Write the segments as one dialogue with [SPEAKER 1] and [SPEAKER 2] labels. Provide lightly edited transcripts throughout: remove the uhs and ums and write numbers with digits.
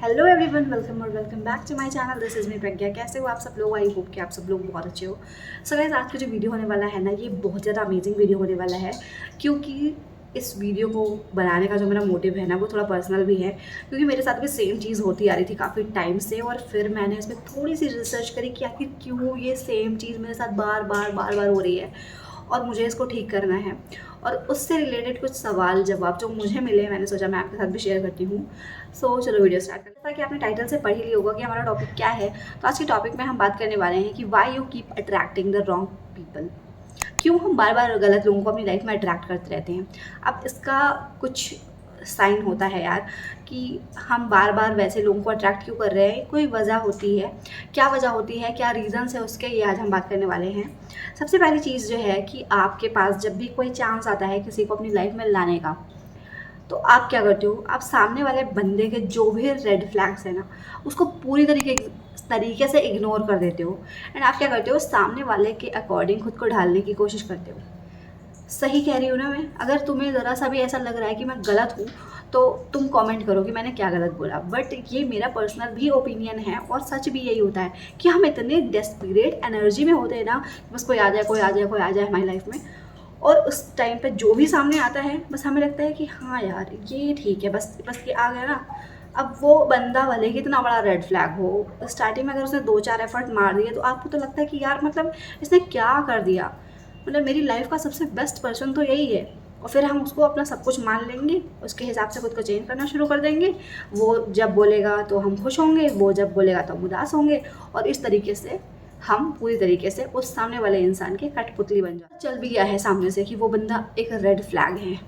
[SPEAKER 1] Hello everyone, welcome और welcome back to my channel. This is me Pragya. कैसे हो आप सब लोग? आई होप कि आप सब लोग बहुत अच्छे हो। सो गाइस, आज का जो वीडियो होने वाला है ना, ये बहुत ज़्यादा अमेजिंग वीडियो होने वाला है, क्योंकि इस वीडियो को बनाने का जो मेरा मोटिव है ना, वो थोड़ा पर्सनल भी है, क्योंकि मेरे साथ भी सेम चीज़ होती आ रही थी काफ़ी टाइम से। और फिर मैंने इसमें थोड़ी सी रिसर्च करी कि आखिर क्यों ये सेम चीज़ मेरे साथ बार बार हो रही है और मुझे इसको ठीक करना है। और उससे रिलेटेड कुछ सवाल जवाब जो मुझे मिले, मैंने सोचा मैं आपके साथ भी शेयर करती हूँ। सो चलो वीडियो स्टार्ट करते हैं। जैसा कि आपने टाइटल से पढ़ ही लिया होगा कि हमारा टॉपिक क्या है, तो आज के टॉपिक में हम बात करने वाले हैं कि why you keep attracting the wrong people. क्यों हम बार बार गलत लोगों को अपनी लाइफ में अट्रैक्ट करते रहते हैं। अब इसका कुछ साइन होता है यार, कि हम बार बार वैसे लोगों को अट्रैक्ट क्यों कर रहे हैं। कोई वजह होती है, क्या वजह होती है, क्या रीज़न्स है उसके, ये आज हम बात करने वाले हैं। सबसे पहली चीज़ जो है कि आपके पास जब भी कोई चांस आता है किसी को अपनी लाइफ में लाने का, तो आप क्या करते हो, आप सामने वाले बंदे के जो भी रेड फ्लैग्स है ना, उसको पूरी तरीके से इग्नोर कर देते हो। एंड आप क्या करते हो, सामने वाले के अकॉर्डिंग खुद को ढालने की कोशिश करते हो। सही कह रही हूँ ना मैं? अगर तुम्हें ज़रा सा भी ऐसा लग रहा है कि मैं गलत हूँ, तो तुम कमेंट करो कि मैंने क्या गलत बोला। बट ये मेरा पर्सनल भी ओपिनियन है और सच भी यही होता है कि हम इतने डेस्परेट एनर्जी में होते हैं ना, बस कोई आ जाए कोई आ जाए कोई आ जाए हमारी लाइफ में। और उस टाइम पे जो भी सामने आता है, बस हमें लगता है कि हाँ यार ये ठीक है, बस बस ये आ गया ना। अब वो बंदा भले ही इतना बड़ा रेड फ्लैग हो, स्टार्टिंग में अगर उसने 2-4 एफर्ट मार दिए, तो आपको तो लगता है कि यार मतलब इसने क्या कर दिया, मतलब मेरी लाइफ का सबसे बेस्ट पर्सन तो यही है। और फिर हम उसको अपना सब कुछ मान लेंगे, उसके हिसाब से खुद को चेंज करना शुरू कर देंगे। वो जब बोलेगा तो हम खुश होंगे, वो जब बोलेगा तो हम उदास होंगे। और इस तरीके से हम पूरी तरीके से उस सामने वाले इंसान की कठपुतली बन जाते। चल भी गया है सामने से कि वो बंदा एक रेड फ्लैग है,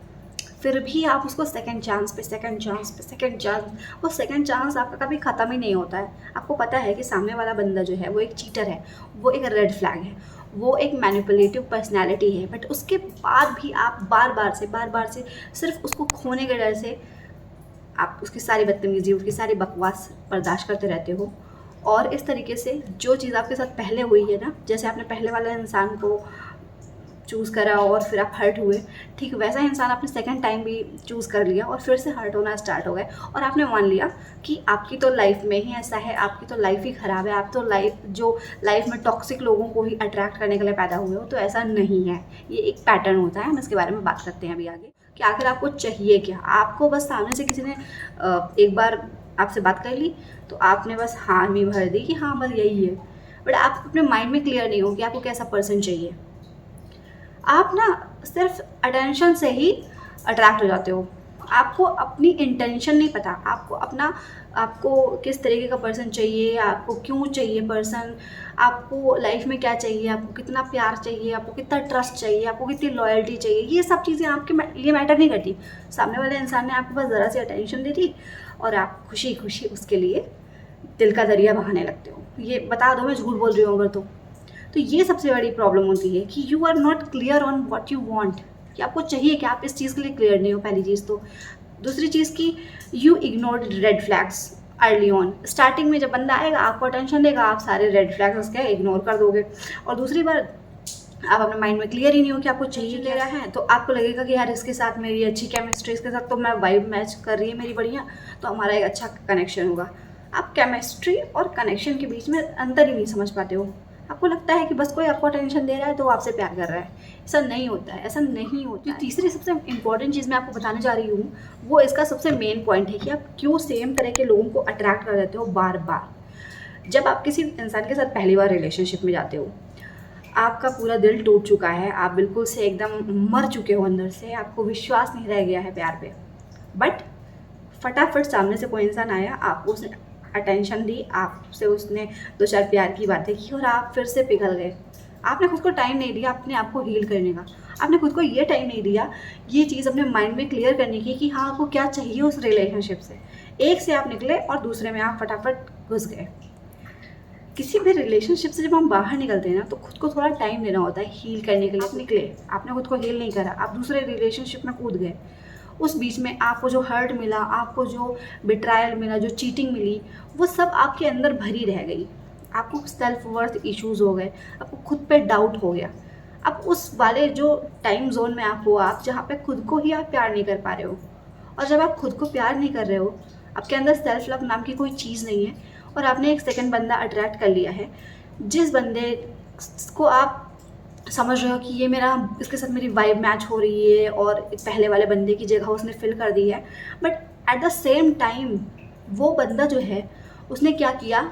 [SPEAKER 1] फिर भी आप उसको सेकंड चांस पे सेकंड चांस पे सेकंड चांस, वो सेकंड चांस आपका कभी ख़त्म ही नहीं होता है। आपको पता है कि सामने वाला बंदा जो है वो एक चीटर है, वो एक रेड फ्लैग है, वो एक मैनिपुलेटिव पर्सनैलिटी है। बट उसके बाद भी आप बार बार से सिर्फ उसको खोने के डर से आप उसकी सारी बदतमीज़ी, उसकी सारी बकवास बर्दाश्त करते रहते हो। और इस तरीके से जो चीज़ आपके साथ पहले हुई है ना, जैसे आपने पहले वाले इंसान को चूज़ करा और फिर आप हर्ट हुए, ठीक वैसा इंसान आपने सेकंड टाइम भी चूज़ कर लिया और फिर से हर्ट होना स्टार्ट हो गए। और आपने मान लिया कि आपकी तो लाइफ में ही ऐसा है, आपकी तो लाइफ ही ख़राब है, आप तो लाइफ में टॉक्सिक लोगों को ही अट्रैक्ट करने के लिए पैदा हुए हो। तो ऐसा नहीं है, ये एक पैटर्न होता है। हम इसके बारे में बात करते हैं अभी आगे कि आखिर आपको चाहिए क्या। आपको बस सामने से किसी ने एक बार आपसे बात कर ली, तो आपने बस हामी भर दी कि हाँ बस यही है। बट आप अपने माइंड में क्लियर नहीं हो कि आपको कैसा पर्सन चाहिए। आप ना सिर्फ अटेंशन से ही अट्रैक्ट हो जाते हो। आपको अपनी इंटेंशन नहीं पता, आपको किस तरीके का पर्सन चाहिए, आपको क्यों चाहिए पर्सन, आपको लाइफ में क्या चाहिए, आपको कितना प्यार चाहिए, आपको कितना ट्रस्ट चाहिए, आपको कितनी लॉयल्टी चाहिए। ये सब चीज़ें आपके लिए मैटर नहीं करती। सामने वाले इंसान ने आपके पास ज़रा सी अटेंशन दे दी और आप खुशी खुशी उसके लिए दिल का दरिया बहाने लगते हो। ये बता दो, मैं झूठ बोल रही हूँ अगर तो ये सबसे बड़ी प्रॉब्लम होती है कि you are not clear on what you want, कि आपको चाहिए कि आप इस चीज़ के लिए क्लियर नहीं हो, पहली चीज़ तो। दूसरी चीज़ की you ignored red flags early on. Starting में जब बंदा आएगा आपको अटेंशन देगा, आप सारे रेड फ्लैग्स उसके इग्नोर कर दोगे। और दूसरी बार आप अपने माइंड में क्लियर ही नहीं हो कि आपको चाहिए ले रहा है, तो आपको लगेगा कि यार इसके साथ मेरी अच्छी केमिस्ट्री, इसके साथ तो मैं वाइब मैच कर रही है मेरी बढ़िया, तो हमारा एक अच्छा कनेक्शन होगा। आप केमिस्ट्री और कनेक्शन के बीच में अंतर ही नहीं समझ पाते हो। आपको लगता है कि बस कोई आपको अटेंशन दे रहा है तो वो आपसे प्यार कर रहा है। ऐसा नहीं होता है, ऐसा नहीं होता है। तीसरी सबसे इंपॉर्टेंट चीज़ मैं आपको बताने जा रही हूँ, वो इसका सबसे मेन पॉइंट है कि आप क्यों सेम तरह के लोगों को अट्रैक्ट कर देते हो बार बार। जब आप किसी इंसान के साथ पहली बार रिलेशनशिप में जाते हो, आपका पूरा दिल टूट चुका है, आप बिल्कुल से एकदम मर चुके हो अंदर से, आपको विश्वास नहीं रह गया है प्यार पे। बट फटाफट सामने से कोई इंसान आया, आपको उसने अटेंशन दी, आपसे उसने 2-4 प्यार की बातें की और आप फिर से पिघल गए। आपने खुद को टाइम नहीं दिया अपने आप को हील करने का। आपने खुद को ये टाइम नहीं दिया ये चीज़ अपने माइंड में क्लियर करने की कि हाँ आपको क्या चाहिए उस रिलेशनशिप से। एक से आप निकले और दूसरे में आप फटाफट घुस गए। किसी भी रिलेशनशिप से जब हम बाहर निकलते हैं ना, तो खुद को थोड़ा टाइम देना होता है हील करने के लिए। आप निकले, आपने खुद को हील नहीं करा, आप दूसरे रिलेशनशिप में कूद गए। उस बीच में आपको जो हर्ट मिला, आपको जो बिट्रायल मिला, जो चीटिंग मिली, वो सब आपके अंदर भरी रह गई। आपको सेल्फ वर्थ इश्यूज़ हो गए, आपको खुद पे डाउट हो गया। अब उस वाले जो टाइम जोन में आप हो, आप जहाँ पे खुद को ही आप प्यार नहीं कर पा रहे हो। और जब आप खुद को प्यार नहीं कर रहे हो, आपके अंदर सेल्फ लव नाम की कोई चीज़ नहीं है और आपने एक सेकंड बंदा अट्रैक्ट कर लिया है, जिस बंदे को आप समझ रहे हो कि ये मेरा, इसके साथ मेरी वाइब मैच हो रही है और पहले वाले बंदे की जगह उसने फिल कर दी है, but at the same time वो बंदा जो है उसने क्या किया,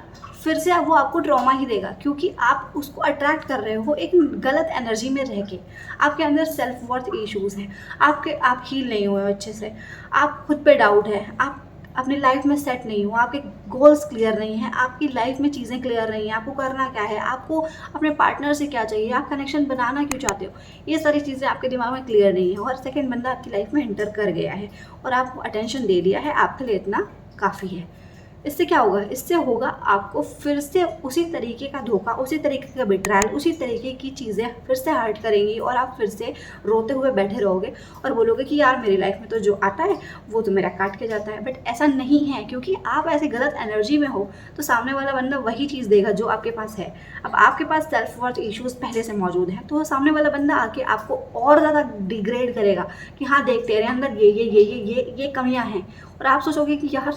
[SPEAKER 1] फिर से अब वो आपको ट्रॉमा ही देगा, क्योंकि आप उसको अट्रैक्ट कर रहे हो एक गलत एनर्जी में रह के। आपके अंदर सेल्फ वर्थ इश्यूज़ हैं, आप हील नहीं हुए हो अच्छे से, आप खुद पे डाउट है, आप अपनी लाइफ में सेट नहीं हो, आपके गोल्स क्लियर नहीं हैं, आपकी लाइफ में चीज़ें क्लियर नहीं हैं, आपको करना क्या है, आपको अपने पार्टनर से क्या चाहिए, आप कनेक्शन बनाना क्यों चाहते हो, ये सारी चीज़ें आपके दिमाग में क्लियर नहीं है और सेकंड बंदा आपकी लाइफ में एंटर कर गया है और आपको अटेंशन दे दिया है, आपके लिए इतना काफ़ी है। इससे क्या होगा, इससे होगा आपको फिर से उसी तरीके का धोखा, उसी तरीके का बिट्रायल, उसी तरीके की चीज़ें फिर से हर्ट करेंगी और आप फिर से रोते हुए बैठे रहोगे और बोलोगे कि यार मेरी लाइफ में तो जो आता है वो तो मेरा काट के जाता है। बट ऐसा नहीं है, क्योंकि आप ऐसे गलत एनर्जी में हो तो सामने वाला बंदा वही चीज़ देगा जो आपके पास है। अब आपके पास सेल्फ वर्थ इश्यूज़ पहले से मौजूद हैं तो सामने वाला बंदा आके आपको और ज़्यादा डिग्रेड करेगा कि हाँ देख तेरे अंदर ये कमियाँ हैं, और आप सोचोगे कि यार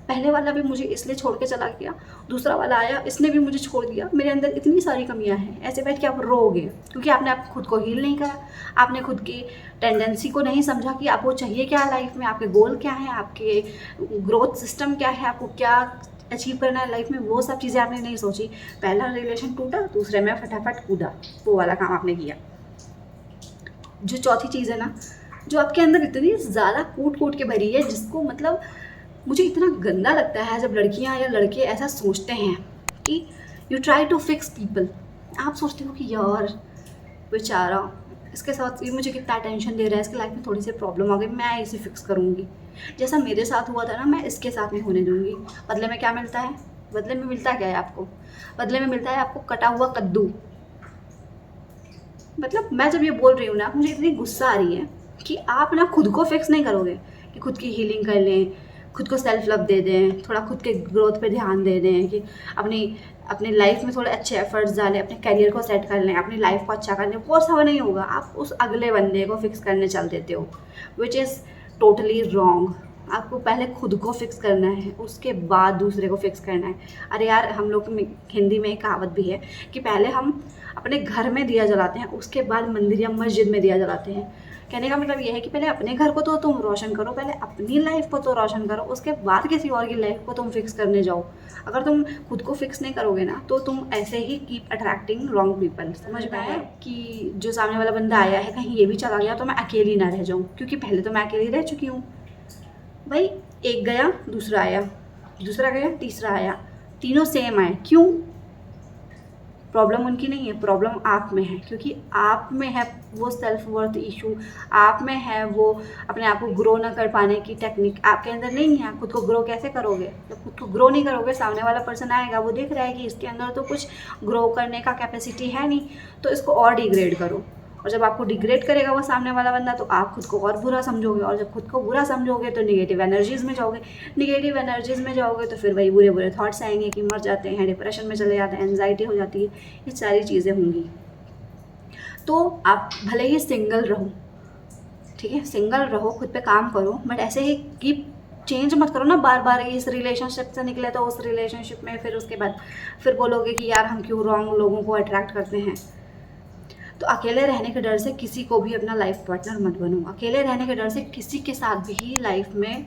[SPEAKER 1] पहले वाला भी मुझे इसलिए छोड़ के चला गया, दूसरा वाला आया इसने भी मुझे छोड़ दिया, मेरे अंदर इतनी सारी कमियां हैं। ऐसे बैठ के आप रोओगे क्योंकि आपने आप खुद को हील नहीं करा, आपने खुद की टेंडेंसी को नहीं समझा कि आपको चाहिए क्या लाइफ में, आपके गोल क्या हैं, आपके ग्रोथ सिस्टम क्या है, आपको क्या अचीव करना है लाइफ में, वो सब चीज़ें आपने नहीं सोची। पहला रिलेशन टूटा, दूसरे में फटाफट कूदा, वो वाला काम आपने किया। जो चौथी चीज़ है ना, जो आपके अंदर इतनी ज़्यादा कूट कूट के भरी है, जिसको मतलब मुझे इतना गंदा लगता है जब लड़कियां या लड़के ऐसा सोचते हैं कि you try to fix people. आप सोचते हो कि यार बेचारा, इसके साथ ये मुझे कितना अटेंशन दे रहा है, इसके लाइफ में थोड़ी सी प्रॉब्लम आ गई, मैं इसे फिक्स करूँगी, जैसा मेरे साथ हुआ था ना मैं इसके साथ नहीं होने दूँगी। बदले में क्या मिलता है, बदले में मिलता क्या है आपको, बदले में मिलता है आपको कटा हुआ कद्दू। मतलब मैं जब ये बोल रही हूँ ना, मुझे इतनी गुस्सा आ रही है कि आप ना खुद को फिक्स नहीं करोगे कि खुद की हीलिंग कर लें, खुद को सेल्फ लव दे दें, थोड़ा खुद के ग्रोथ पे ध्यान दे दें, कि अपनी लाइफ में थोड़े अच्छे एफर्ट्स डालें, अपने करियर को सेट कर लें, अपनी लाइफ को अच्छा कर लें। वो सब नहीं होगा, आप उस अगले बंदे को फिक्स करने चल देते हो, विच इज़ टोटली रॉन्ग। आपको पहले खुद को फिक्स करना है, उसके बाद दूसरे को फिक्स करना है। अरे यार, हम लोग हिंदी में एक कहावत भी है कि पहले हम अपने घर में दिया जलाते हैं, उसके बाद मंदिर या मस्जिद में दिया जलाते हैं। कहने का मतलब ये है कि पहले अपने घर को तो तुम रोशन करो, पहले अपनी लाइफ को तो रोशन करो, उसके बाद किसी और की लाइफ को तुम फिक्स करने जाओ। अगर तुम खुद को फिक्स नहीं करोगे ना तो तुम ऐसे ही कीप अट्रैक्टिंग रॉन्ग पीपल। समझ में आया कि जो सामने वाला बंदा आया है कहीं ये भी चला गया तो मैं अकेली ना रह जाऊँ, क्योंकि पहले तो मैं अकेली रह चुकी हूँ भाई। एक गया, दूसरा आया, दूसरा गया, तीसरा आया, तीनों सेम आए। क्यों? प्रॉब्लम उनकी नहीं है, प्रॉब्लम आप में है, क्योंकि आप में है वो सेल्फ वर्थ इशू, आप में है वो अपने आप को ग्रो ना कर पाने की टेक्निक आपके अंदर नहीं है। खुद को ग्रो कैसे करोगे? जब खुद को ग्रो नहीं करोगे, सामने वाला पर्सन आएगा, वो देख रहा है कि इसके अंदर तो कुछ ग्रो करने का कैपेसिटी है नहीं, तो इसको और डिग्रेड करो। और जब आपको डिग्रेड करेगा वो सामने वाला बंदा तो आप खुद को और बुरा समझोगे, और जब खुद को बुरा समझोगे तो निगेटिव एनर्जीज़ में जाओगे, निगेटिव एनर्जीज़ में जाओगे तो फिर वही बुरे बुरे थॉट्स आएंगे कि मर जाते हैं, डिप्रेशन में चले जाते हैं, एंजाइटी हो जाती है, ये सारी चीज़ें होंगी। तो आप भले ही सिंगल रहो, ठीक है, सिंगल रहो, खुद पे काम करो, बट ऐसे ही कीप चेंज मत करो ना बार बार। इस रिलेशनशिप से निकले तो उस रिलेशनशिप में फिर उसके बाद फिर बोलोगे कि यार हम क्यों रॉन्ग लोगों को अट्रैक्ट करते हैं। तो अकेले रहने के डर से किसी को भी अपना लाइफ पार्टनर मत बनाओ, अकेले रहने के डर से किसी के साथ भी लाइफ में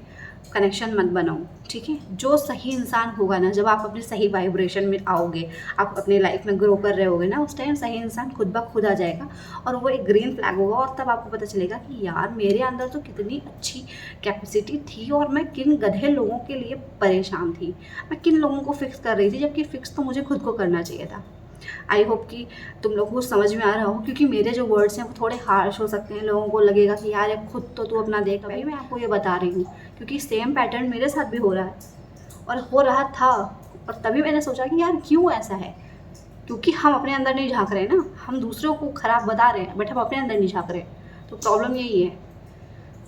[SPEAKER 1] कनेक्शन मत बनाओ, ठीक है। जो सही इंसान होगा ना, जब आप अपने सही वाइब्रेशन में आओगे, आप अपनी लाइफ में ग्रो कर रहे होगे ना, उस टाइम सही इंसान खुद ब खुद आ जाएगा और वो एक ग्रीन फ्लैग होगा, और तब आपको पता चलेगा कि यार मेरे अंदर तो कितनी अच्छी कैपेसिटी थी और मैं किन गधे लोगों के लिए परेशान थी, मैं किन लोगों को फिक्स कर रही थी, जबकि फिक्स तो मुझे खुद को करना चाहिए था। आई होप कि तुम लोगों को समझ में आ रहा हो, क्योंकि मेरे जो वर्ड्स हैं वो थोड़े हार्श हो सकते हैं, लोगों को लगेगा कि यार खुद तो तू अपना देख। भाई मैं आपको ये बता रही हूँ क्योंकि सेम पैटर्न मेरे साथ भी हो रहा है और हो रहा था, और तभी मैंने सोचा कि यार क्यों ऐसा है, क्योंकि हम अपने अंदर नहीं झाँक रहे ना, हम दूसरों को ख़राब बता रहे हैं बट हम अपने अंदर नहीं झाँक रहे। तो प्रॉब्लम यही है,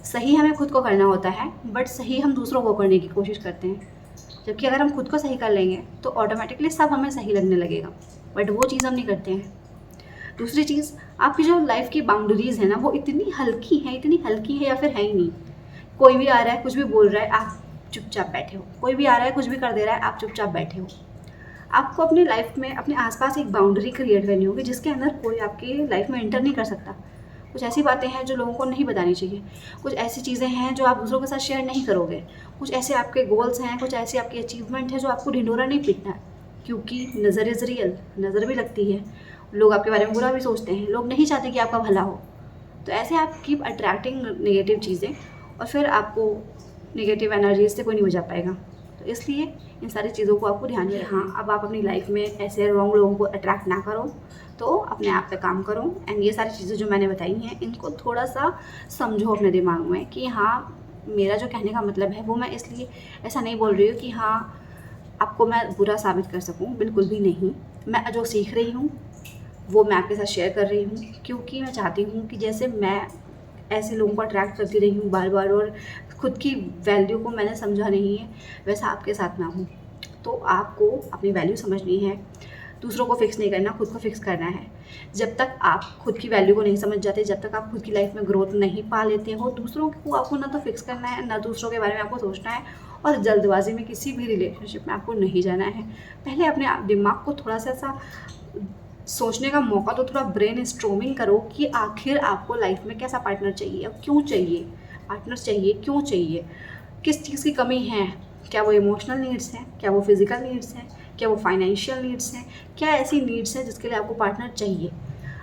[SPEAKER 1] सही हमें खुद को करना होता है बट सही हम दूसरों को करने की कोशिश करते हैं, जबकि अगर हम खुद को सही कर लेंगे तो ऑटोमेटिकली सब हमें सही लगने लगेगा, बट वो चीज़ हम नहीं करते हैं। दूसरी चीज़, आपकी जो लाइफ की बाउंड्रीज़ है ना, वो इतनी हल्की है या फिर है ही नहीं। कोई भी आ रहा है, कुछ भी बोल रहा है, आप चुपचाप बैठे हो। कोई भी आ रहा है, कुछ भी कर दे रहा है, आप चुपचाप बैठे हो। आपको अपनी लाइफ में अपने आसपास एक बाउंड्री क्रिएट करनी होगी जिसके अंदर कोई आपकी लाइफ में एंटर नहीं कर सकता। कुछ ऐसी बातें हैं जो लोगों को नहीं बतानी चाहिए, कुछ ऐसी चीज़ें हैं जो आप दूसरों के साथ शेयर नहीं करोगे, कुछ ऐसे आपके गोल्स हैं, कुछ ऐसी आपकी अचीवमेंट है जो आपको ढिंढोरा नहीं पीटना है, क्योंकि नज़र इज़ रियल, नज़र भी लगती है, लोग आपके बारे में बुरा भी सोचते हैं, लोग नहीं चाहते कि आपका भला हो। तो ऐसे आप कीप अट्रैक्टिंग नेगेटिव चीज़ें और फिर आपको नेगेटिव एनर्जीज से कोई नहीं बचा पाएगा। तो इसलिए इन सारी चीज़ों को आपको ध्यान में रखना। हाँ, अब आप अपनी लाइफ में ऐसे रॉन्ग लोगों को अट्रैक्ट ना करो, तो अपने आप पे काम करो। एंड ये सारी चीज़ें जो मैंने बताई हैं इनको थोड़ा सा समझो अपने दिमाग में कि हाँ, मेरा जो कहने का मतलब है वो मैं इसलिए ऐसा नहीं बोल रही हूँ कि हाँ आपको मैं बुरा साबित कर सकूँ, बिल्कुल भी नहीं। मैं जो सीख रही हूँ वो मैं आपके साथ शेयर कर रही हूँ, क्योंकि मैं चाहती हूँ कि जैसे मैं ऐसे लोगों को अट्रैक्ट करती रही हूँ बार बार और खुद की वैल्यू को मैंने समझा नहीं है, वैसा आपके साथ ना हो। तो आपको अपनी वैल्यू समझनी है, दूसरों को फिक्स नहीं करना, खुद को फिक्स करना है। जब तक आप खुद की वैल्यू को नहीं समझ जाते, जब तक आप खुद की लाइफ में ग्रोथ नहीं पा लेते हो, दूसरों को आपको ना तो फिक्स करना है, ना दूसरों के बारे में आपको सोचना है, और जल्दबाजी में किसी भी रिलेशनशिप में आपको नहीं जाना है। पहले अपने दिमाग को थोड़ा सा सोचने का मौका दो, थोड़ा ब्रेन स्ट्रोमिंग करो कि आखिर आपको लाइफ में कैसा पार्टनर चाहिए और क्यों चाहिए, पार्टनर चाहिए क्यों चाहिए, किस चीज़ की कमी है, क्या वो इमोशनल नीड्स हैं, क्या वो फिज़िकल नीड्स हैं, क्या वो फाइनेंशियल नीड्स हैं, क्या ऐसी नीड्स हैं जिसके लिए आपको पार्टनर चाहिए।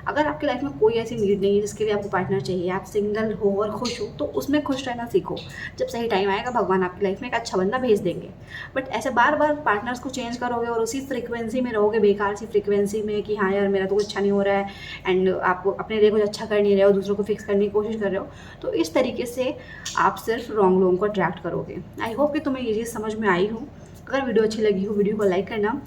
[SPEAKER 1] अगर आपकी लाइफ में कोई ऐसी नीड नहीं है जिसके लिए आपको पार्टनर चाहिए, आप सिंगल हो और खुश हो, तो उसमें खुश रहना सीखो। जब सही टाइम आएगा भगवान आपकी लाइफ में एक अच्छा बंदा भेज देंगे। बट ऐसे बार बार पार्टनर्स को चेंज करोगे और उसी फ्रीक्वेंसी में रहोगे, बेकार सी फ्रीक्वेंसी में कि हाँ यार मेरा तो कुछ अच्छा नहीं हो रहा है, एंड आप अपने लिए कुछ अच्छा कर नहीं रहे हो, दूसरों को फिक्स करने की कोशिश कर रहे हो, तो इस तरीके से आप सिर्फ रॉन्ग लोगों को अट्रैक्ट करोगे। आई होप कि तुम्हें ये चीज़ समझ में आई हो। अगर वीडियो अच्छी लगी हो, वीडियो को लाइक करना।